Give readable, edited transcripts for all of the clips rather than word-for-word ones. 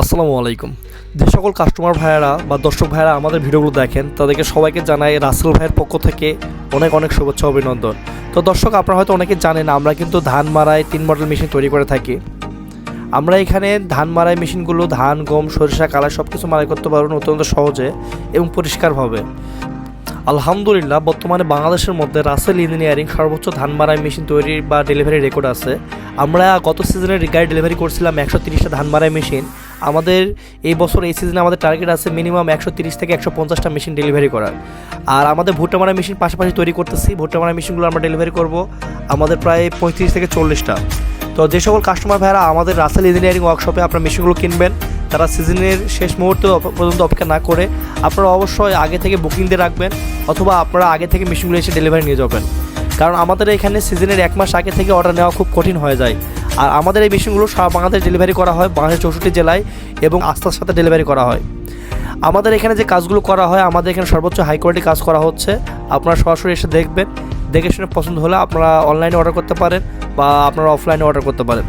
আসসালামু আলাইকুম। যে সকল কাস্টমার ভাইয়েরা বা দর্শক ভাইয়েরা আমাদের ভিডিওগুলো দেখেন তাদেরকে সবাইকে জানাই রাসেল ভাইয়ের পক্ষ থেকে অনেক অনেক শুভেচ্ছা অভিনন্দন। তো দর্শক, আপনারা হয়তো অনেকে জানেন আমরা কিন্তু ধান মারাই 3 মডেল মেশিন তৈরি করে থাকি। আমরা এখানে ধান মারাই মেশিনগুলো ধান, গম, সরিষা, কালাই সব কিছু মারাই করতে পারবেন অত্যন্ত সহজে এবং পরিষ্কারভাবে। আলহামদুলিল্লাহ, বর্তমানে বাংলাদেশের মধ্যে রাসেল ইঞ্জিনিয়ারিং সর্বোচ্চ ধান মারাই মেশিন তৈরি বা ডেলিভারি রেকর্ড আছে। আমরা গত সিজনের গাড়ি ডেলিভারি করছিলাম 130টা ধান মারাই মেশিন। আমাদের এই বছর এই সিজনে আমাদের টার্গেট আছে মিনিমাম 130 থেকে 150টা মেশিন ডেলিভারি করার। আর আমাদের ভুট্টা মারাই মেশিন পাশাপাশি তৈরি করতেছি। ভুট্টা মারাই মেশিনগুলো আমরা ডেলিভারি করব আমাদের প্রায় 35 থেকে 40টা। তো যে সকল কাস্টমার ভাইরা আমাদের রাসেল ইঞ্জিনিয়ারিং ওয়ার্কশপে আপনার মেশিনগুলো কিনবেন, তারা সিজনের শেষ মুহূর্ত পর্যন্ত অপেক্ষা না করে আপনারা অবশ্যই আগে থেকে বুকিং দিয়ে রাখবেন, অথবা আপনারা আগে থেকে মেশিনগুলো এসে ডেলিভারি নিয়ে যাবেন। কারণ আমাদের এখানে সিজনের 1 মাস আগে থেকে অর্ডার নেওয়া খুব কঠিন হয়ে যায়। আর আমাদের এই মেশিনগুলো সারা বাংলাদেশ ডেলিভারি করা হয়, বাংলাদেশের 64 জেলায়, এবং আস্থার সাথে ডেলিভারি করা হয়। আমাদের এখানে যে কাজগুলো করা হয়, আমাদের এখানে সর্বোচ্চ হাই কোয়ালিটি কাজ করা হচ্ছে। আপনারা সরাসরি এসে দেখবেন, দেখে শুনে পছন্দ হলে আপনারা অনলাইনে অর্ডার করতে পারেন বা আপনারা অফলাইনে অর্ডার করতে পারেন।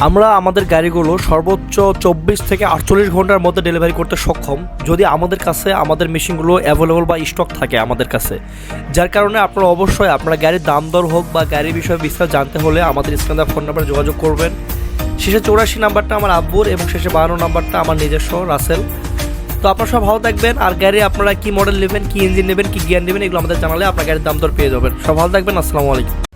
আমরা আমাদের গাড়িগুলো সর্বোচ্চ 24 থেকে 48 ঘন্টার মধ্যে ডেলিভারি করতে সক্ষম, যদি আমাদের কাছে আমাদের মেশিনগুলো অ্যাভেলেবল বা স্টক থাকে আমাদের কাছে। যার কারণে আপনারা অবশ্যই আপনার গাড়ির দাম দর হোক বা গাড়ির বিষয়ে বিস্তার জানতে হলে আমাদের স্ক্রিনে ফোন নাম্বারে যোগাযোগ করবেন। শেষে 84 নাম্বারটা আমার আব্বুর এবং শেষে 52 নাম্বারটা আমার নিজস্ব রাসেল। তো আপনারা সব ভালো থাকবেন। আর গাড়ি আপনারা কি মডেল নেবেন, কি ইঞ্জিন নেবেন, কি গিয়ার নেবেন, এগুলো আমাদের জানালে আপনার গাড়ির দাম দর পেয়ে যাবেন। সব ভালো থাকবেন। আসসালামু আলাইকুম।